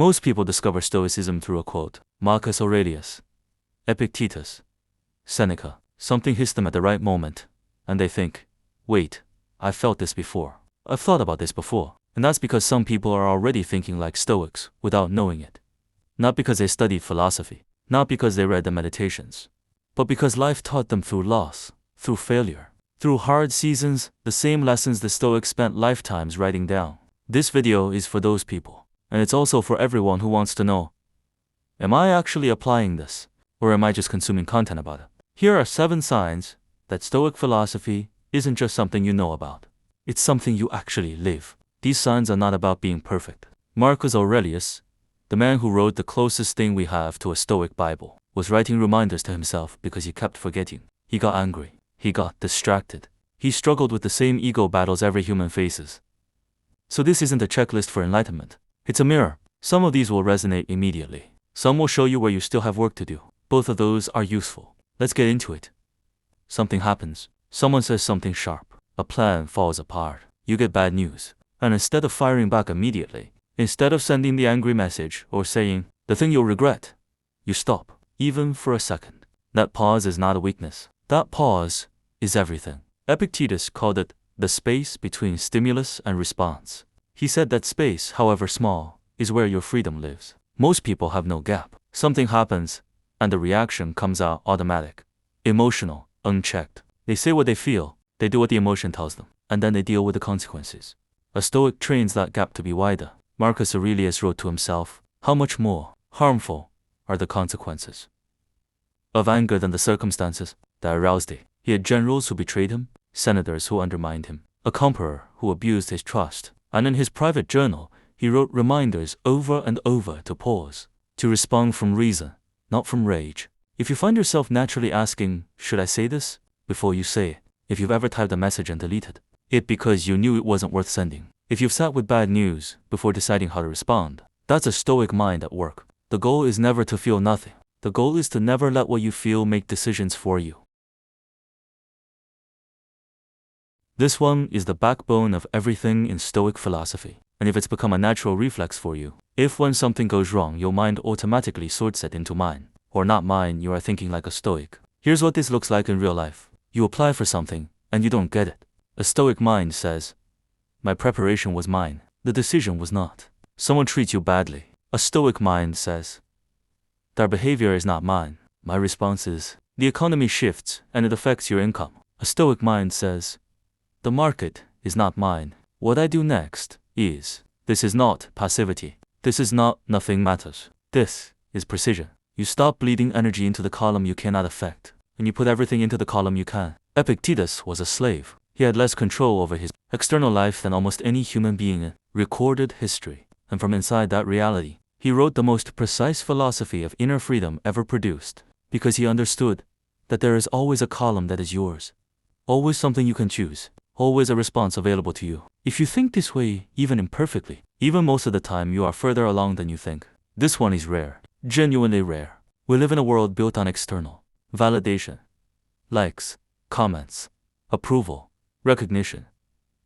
Most people discover Stoicism through a quote: Marcus Aurelius, Epictetus, Seneca. Something hits them at the right moment, and they think, wait, I've felt this before. I've thought about this before. And that's because some people are already thinking like Stoics without knowing it. Not because they studied philosophy, not because they read the Meditations, but because life taught them through loss, through failure, through hard seasons, the same lessons the Stoics spent lifetimes writing down. This video is for those people, and it's also for everyone who wants to know, am I actually applying this, or am I just consuming content about it? Here are 7 signs that Stoic philosophy isn't just something you know about. It's something you actually live. These signs are not about being perfect. Marcus Aurelius, the man who wrote the closest thing we have to a Stoic Bible, was writing reminders to himself because he kept forgetting. He got angry. He got distracted. He struggled with the same ego battles every human faces. So this isn't a checklist for enlightenment. It's a mirror. Some of these will resonate immediately. Some will show you where you still have work to do. Both of those are useful. Let's get into it. Something happens. Someone says something sharp. A plan falls apart. You get bad news. And instead of firing back immediately, instead of sending the angry message or saying, the thing you'll regret, you stop, even for a second. That pause is not a weakness. That pause is everything. Epictetus called it the space between stimulus and response. He said that space, however small, is where your freedom lives. Most people have no gap. Something happens, and the reaction comes out automatic, emotional, unchecked. They say what they feel, they do what the emotion tells them, and then they deal with the consequences. A Stoic trains that gap to be wider. Marcus Aurelius wrote to himself, how much more harmful are the consequences of anger than the circumstances that aroused it. He had generals who betrayed him, senators who undermined him, a conqueror who abused his trust, and in his private journal, he wrote reminders over and over to pause, to respond from reason, not from rage. If you find yourself naturally asking, should I say this? Before you say it, if you've ever typed a message and deleted it because you knew it wasn't worth sending, if you've sat with bad news before deciding how to respond, that's a Stoic mind at work. The goal is never to feel nothing. The goal is to never let what you feel make decisions for you. This one is the backbone of everything in Stoic philosophy. And if it's become a natural reflex for you, if when something goes wrong, your mind automatically sorts it into mine, or not mine, you are thinking like a Stoic. Here's what this looks like in real life. You apply for something, and you don't get it. A Stoic mind says, my preparation was mine. The decision was not. Someone treats you badly. A Stoic mind says, their behavior is not mine. My response is, the economy shifts, and it affects your income. A Stoic mind says, the market is not mine. What I do next is. This is not passivity. This is not nothing matters. This is precision. You stop bleeding energy into the column you cannot affect, and you put everything into the column you can. Epictetus was a slave. He had less control over his external life than almost any human being in recorded history. And from inside that reality, he wrote the most precise philosophy of inner freedom ever produced, because he understood that there is always a column that is yours. Always something you can choose. Always a response available to you. If you think this way, even imperfectly, even most of the time you are further along than you think. This one is rare. Genuinely rare. We live in a world built on external validation, likes, comments, approval, recognition,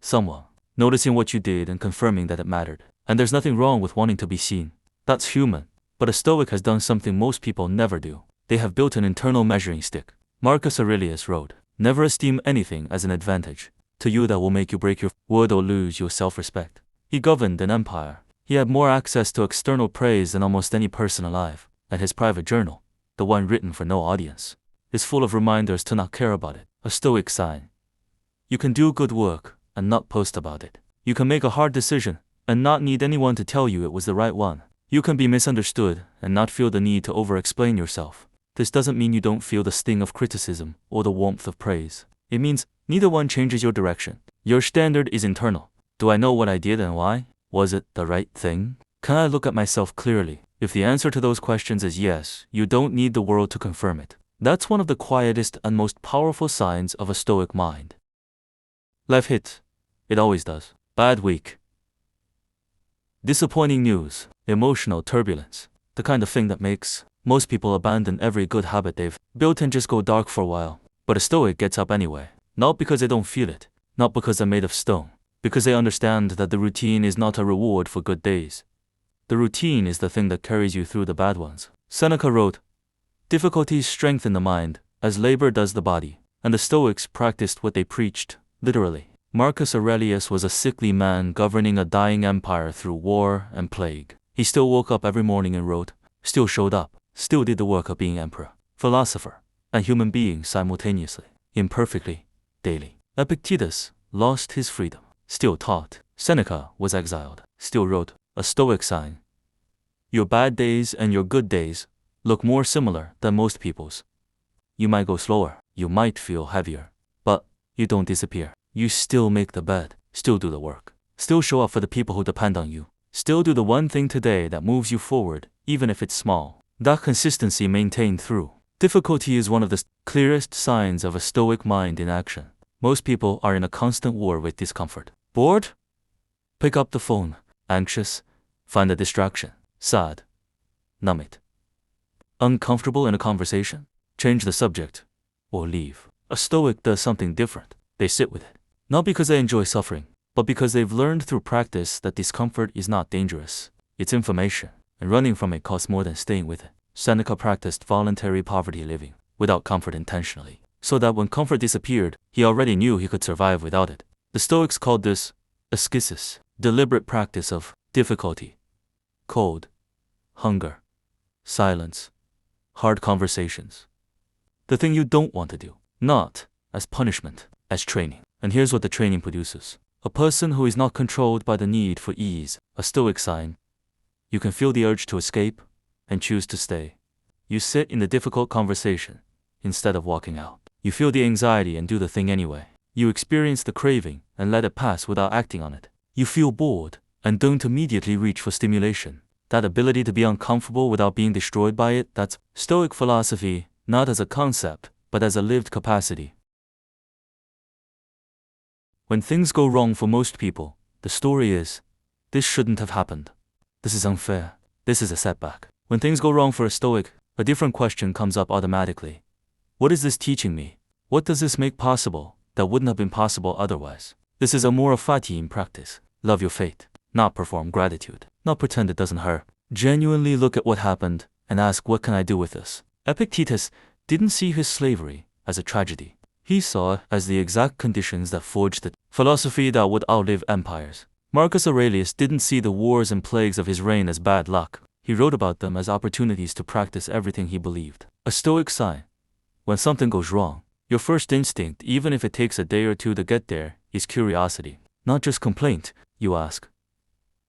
someone noticing what you did and confirming that it mattered. And there's nothing wrong with wanting to be seen. That's human. But a Stoic has done something most people never do. They have built an internal measuring stick. Marcus Aurelius wrote, never esteem anything as an advantage to you that will make you break your word or lose your self-respect. He governed an empire. He had more access to external praise than almost any person alive. And his private journal, the one written for no audience, is full of reminders to not care about it. A Stoic sign. You can do good work and not post about it. You can make a hard decision and not need anyone to tell you it was the right one. You can be misunderstood and not feel the need to over-explain yourself. This doesn't mean you don't feel the sting of criticism or the warmth of praise. It means neither one changes your direction. Your standard is internal. Do I know what I did and why? Was it the right thing? Can I look at myself clearly? If the answer to those questions is yes, you don't need the world to confirm it. That's one of the quietest and most powerful signs of a Stoic mind. Life hits. It always does. Bad week. Disappointing news. Emotional turbulence. The kind of thing that makes most people abandon every good habit they've built and just go dark for a while. But a Stoic gets up anyway. Not because they don't feel it. Not because they're made of stone. Because they understand that the routine is not a reward for good days. The routine is the thing that carries you through the bad ones. Seneca wrote, "Difficulties strengthen the mind, as labor does the body." And the Stoics practiced what they preached, literally. Marcus Aurelius was a sickly man governing a dying empire through war and plague. He still woke up every morning and wrote, still showed up, still did the work of being emperor, philosopher, and human being simultaneously, imperfectly, daily. Epictetus lost his freedom, still taught. Seneca was exiled, still wrote, a Stoic sign. Your bad days and your good days look more similar than most people's. You might go slower, you might feel heavier, but you don't disappear. You still make the bed, still do the work, still show up for the people who depend on you, still do the one thing today that moves you forward, even if it's small. That consistency maintained through difficulty is one of the clearest signs of a Stoic mind in action. Most people are in a constant war with discomfort. Bored? Pick up the phone. Anxious? Find a distraction. Sad? Numb it. Uncomfortable in a conversation? Change the subject, or leave. A Stoic does something different. They sit with it. Not because they enjoy suffering, but because they've learned through practice that discomfort is not dangerous. It's information, and running from it costs more than staying with it. Seneca practiced voluntary poverty living, without comfort intentionally, so that when comfort disappeared, he already knew he could survive without it. The Stoics called this ascesis, deliberate practice of difficulty, cold, hunger, silence, hard conversations. The thing you don't want to do, not as punishment, as training. And here's what the training produces. A person who is not controlled by the need for ease, a Stoic sign. You can feel the urge to escape and choose to stay. You sit in the difficult conversation instead of walking out. You feel the anxiety and do the thing anyway. You experience the craving and let it pass without acting on it. You feel bored and don't immediately reach for stimulation. That ability to be uncomfortable without being destroyed by it, that's Stoic philosophy, not as a concept, but as a lived capacity. When things go wrong for most people, the story is, this shouldn't have happened. This is unfair. This is a setback. When things go wrong for a Stoic, a different question comes up automatically. What is this teaching me? What does this make possible that wouldn't have been possible otherwise? This is Amor Fati in practice. Love your fate, not perform gratitude, not pretend it doesn't hurt. Genuinely look at what happened and ask, what can I do with this? Epictetus didn't see his slavery as a tragedy. He saw it as the exact conditions that forged the philosophy that would outlive empires. Marcus Aurelius didn't see the wars and plagues of his reign as bad luck. He wrote about them as opportunities to practice everything he believed. A Stoic sign. When something goes wrong, your first instinct, even if it takes a day or two to get there, is curiosity, not just complaint. You ask,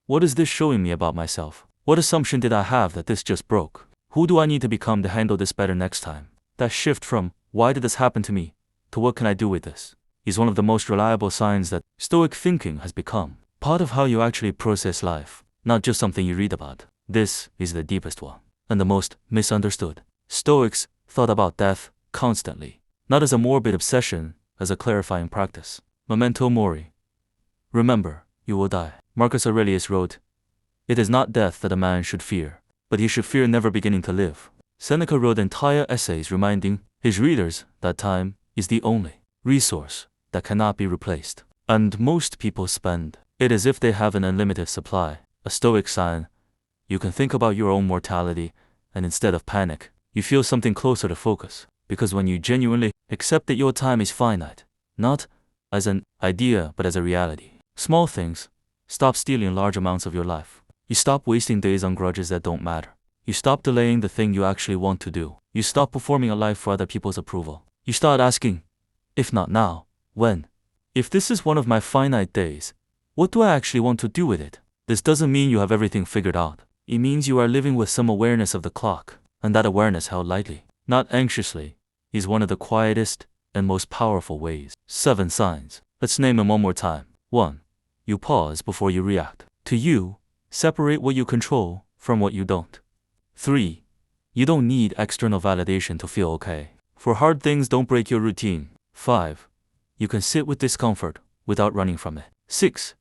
what is this showing me about myself? What assumption did I have that this just broke? Who do I need to become to handle this better next time? That shift from, why did this happen to me, to what can I do with this, is one of the most reliable signs that Stoic thinking has become part of how you actually process life, not just something you read about. This is the deepest one, and the most misunderstood. Stoics thought about death constantly, not as a morbid obsession, as a clarifying practice. Memento mori. Remember, you will die. Marcus Aurelius wrote, it is not death that a man should fear, but he should fear never beginning to live. Seneca wrote entire essays reminding his readers that time is the only resource that cannot be replaced. And most people spend it as if they have an unlimited supply. A Stoic sign. You can think about your own mortality, and instead of panic, you feel something closer to focus. Because when you genuinely accept that your time is finite, not as an idea but as a reality, small things stop stealing large amounts of your life. You stop wasting days on grudges that don't matter. You stop delaying the thing you actually want to do. You stop performing a life for other people's approval. You start asking, if not now, when? If this is one of my finite days, what do I actually want to do with it? This doesn't mean you have everything figured out. It means you are living with some awareness of the clock, and that awareness held lightly, not anxiously, is one of the quietest and most powerful ways. 7 signs. Let's name them one more time. 1. You pause before you react. To you, separate what you control from what you don't. 3. You don't need external validation to feel okay. For hard things don't break your routine. 5. You can sit with discomfort without running from it. 6.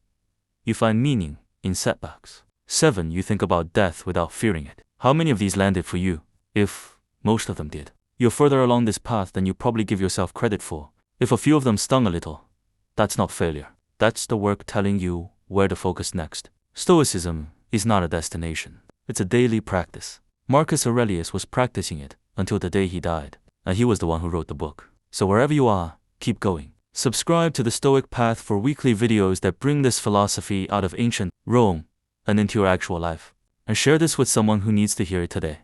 You find meaning in setbacks. 7. You think about death without fearing it. How many of these landed for you? If most of them did, you're further along this path than you probably give yourself credit for. If a few of them stung a little, that's not failure. That's the work telling you where to focus next. Stoicism is not a destination. It's a daily practice. Marcus Aurelius was practicing it until the day he died, and he was the one who wrote the book. So wherever you are, keep going. Subscribe to the Stoic Path for weekly videos that bring this philosophy out of ancient Rome and into your actual life. And share this with someone who needs to hear it today.